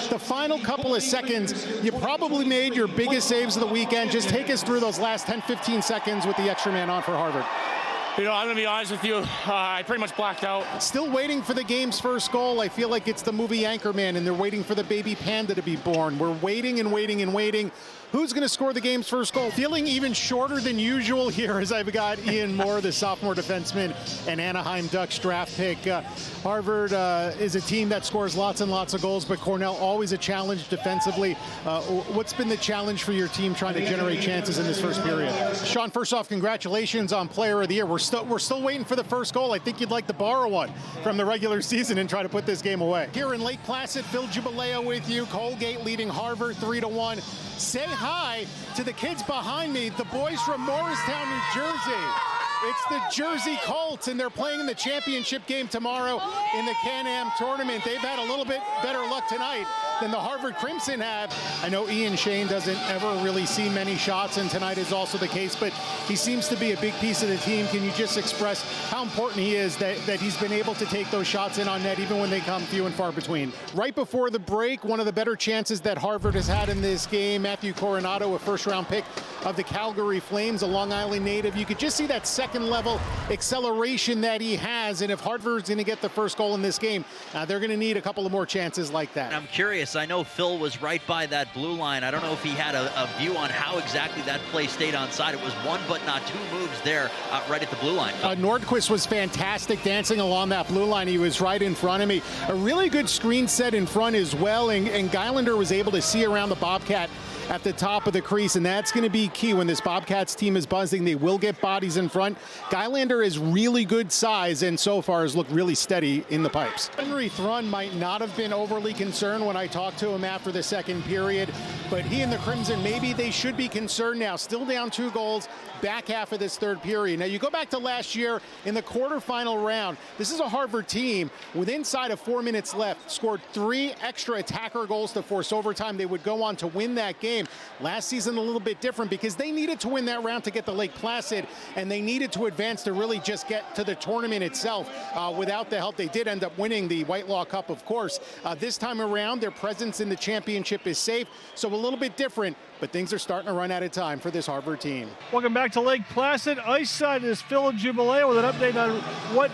The final couple of seconds, you probably made your biggest saves of the weekend. Just take us through those last 10, 15 seconds with the extra man on for Harvard. You know, I'm going to be honest with you, I pretty much blacked out. Still waiting for the game's first goal. I feel like it's the movie Anchorman, and they're waiting for the baby panda to be born. We're waiting and waiting and waiting. Who's going to score the game's first goal? Feeling even shorter than usual here as I've got Ian Moore, the sophomore defenseman and Anaheim Ducks draft pick. Harvard is a team that scores lots and lots of goals, but Cornell always a challenge defensively. What's been the challenge for your team trying to generate chances in this first period? Sean, first off, congratulations on Player of the Year. We're still waiting for the first goal. I think you'd like to borrow one from the regular season and try to put this game away. Here in Lake Placid, Phil Giubileo with you. Colgate leading Harvard 3-1. Say hi to the kids behind me, the boys from Morristown, New Jersey. It's the Jersey Colts, and they're playing in the championship game tomorrow in the Can-Am tournament. They've had a little bit better luck tonight than the Harvard Crimson have. I know Ian Shane doesn't ever really see many shots, and tonight is also the case, but he seems to be a big piece of the team. Can you just express how important he is that he's been able to take those shots in on net, even when they come few and far between? Right before the break, one of the better chances that Harvard has had in this game, Matthew Coronado, a first-round pick of the Calgary Flames, a Long Island native. You could just see that second-level acceleration that he has, and if Harvard's going to get the first goal in this game, they're going to need a couple of more chances like that. I'm curious. I know Phil was right by that blue line. I don't know if he had a view on how exactly that play stayed onside. It was one but not two moves there right at the blue line. Nordquist was fantastic dancing along that blue line. He was right in front of me. A really good screen set in front as well, and Geilander was able to see around the Bobcat at the top of the crease, and that's going to be key when this Bobcats team is buzzing. They will get bodies in front. Geilander is really good size, and so far has looked really steady in the pipes. Henry Thrun might not have been overly concerned when I talked to him after the second period, but he and the Crimson, maybe they should be concerned now. Still down 2 goals, back half of this third period. Now you go back to last year in the quarterfinal round. This is a Harvard team with inside of 4 minutes left, scored 3 extra attacker goals to force overtime. They would go on to win that game. Last season a little bit different because they needed to win that round to get to Lake Placid, and they needed to advance to really just get to the tournament itself. Without the help, they did end up winning the Whitelaw Cup, of course. This time around, their presence in the championship is safe, so a little bit different, but things are starting to run out of time for this Harvard team. Welcome back to Lake Placid. Ice side is Phil Giubileo with an update on what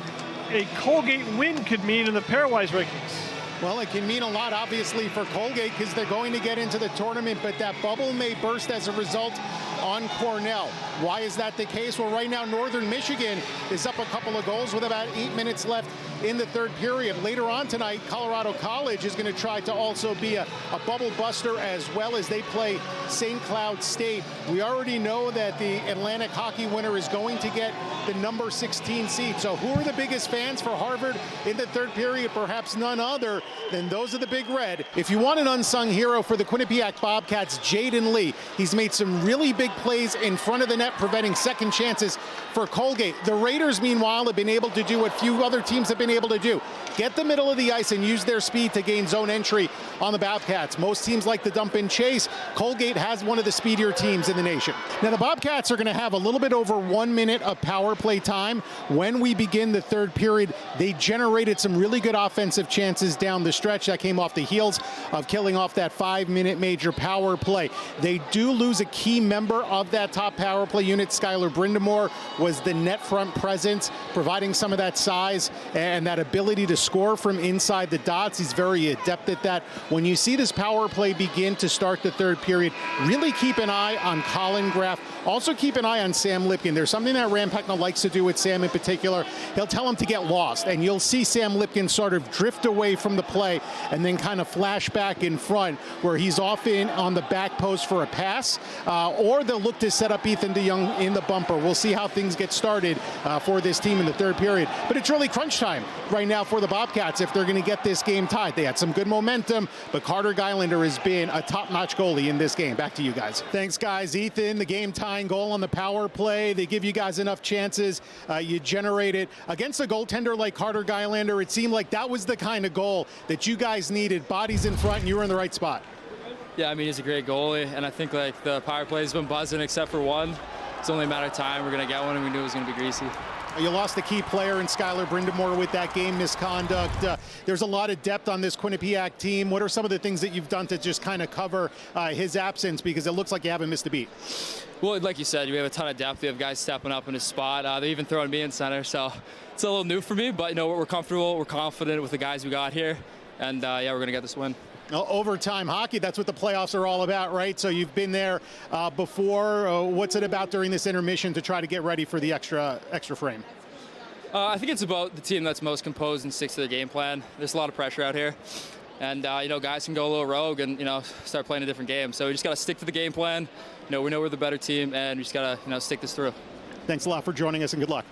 a Colgate win could mean in the pairwise rankings. Well, it can mean a lot, obviously, for Colgate because they're going to get into the tournament, but that bubble may burst as a result on Cornell. Why is that the case? Well, right now, Northern Michigan is up a couple of goals with about 8 minutes left in the third period. Later on tonight, Colorado College is going to try to also be a bubble buster as well as they play St. Cloud State. We already know that the Atlantic hockey winner is going to get the number 16 seed. So who are the biggest fans for Harvard in the third period? Perhaps none other than those of the Big Red. If you want an unsung hero for the Quinnipiac Bobcats, Jaden Lee. He's made some really big plays in front of the net, preventing second chances for Colgate. The Raiders, meanwhile, have been able to do what few other teams have been able to do. Get the middle of the ice and use their speed to gain zone entry on the Bobcats. Most teams like to dump and chase. Colgate has one of the speedier teams in the nation. Now, the Bobcats are going to have a little bit over 1 minute of power play time. When we begin the third period, they generated some really good offensive chances down the stretch. That came off the heels of killing off that 5-minute major power play. They do lose a key member of that top power play unit. Skylar Brindamore was the net front presence, providing some of that size and that ability to score from inside the dots. He's very adept at that. When you see this power play begin to start the third period, really keep an eye on Colin Graff. Also keep an eye on Sam Lipkin. There's something that Ram Pecknell likes to do with Sam in particular. He'll tell him to get lost, and you'll see Sam Lipkin sort of drift away from the play and then kind of flash back in front where he's often on the back post for a pass, or they'll look to set up Ethan DeYoung in the bumper. We'll see how things get started for this team in the third period. But it's really crunch time right now for the Bobcats if they're going to get this game tied. They had some good momentum, but Carter Geilander has been a top-notch goalie in this game. Back to you guys. Thanks, guys. Ethan, the game-tying goal on the power play. They give you guys enough chances. You generate it. Against a goaltender like Carter Geilander, it seemed like that was the kind of goal that you guys needed. Bodies in front, and you were in the right spot. Yeah, I mean, he's a great goalie, and I think like the power play has been buzzing except for one. It's only a matter of time. We're going to get one, and we knew it was going to be greasy. You lost a key player in Skylar Brindamore with that game misconduct. There's a lot of depth on this Quinnipiac team. What are some of the things that you've done to just kind of cover his absence? Because it looks like you haven't missed a beat. Well, like you said, we have a ton of depth. We have guys stepping up in his spot. They're even throwing me in center, so it's a little new for me. But, we're comfortable. We're confident with the guys we got here. And, yeah, we're going to get this win. Overtime hockey, that's what the playoffs are all about, right? So you've been there before. What's it about during this intermission to try to get ready for the extra frame? I think it's about the team that's most composed and sticks to their game plan. There's a lot of pressure out here. And, guys can go a little rogue and, start playing a different game. So we just got to stick to the game plan. We know we're the better team, and we just got to, stick this through. Thanks a lot for joining us, and good luck.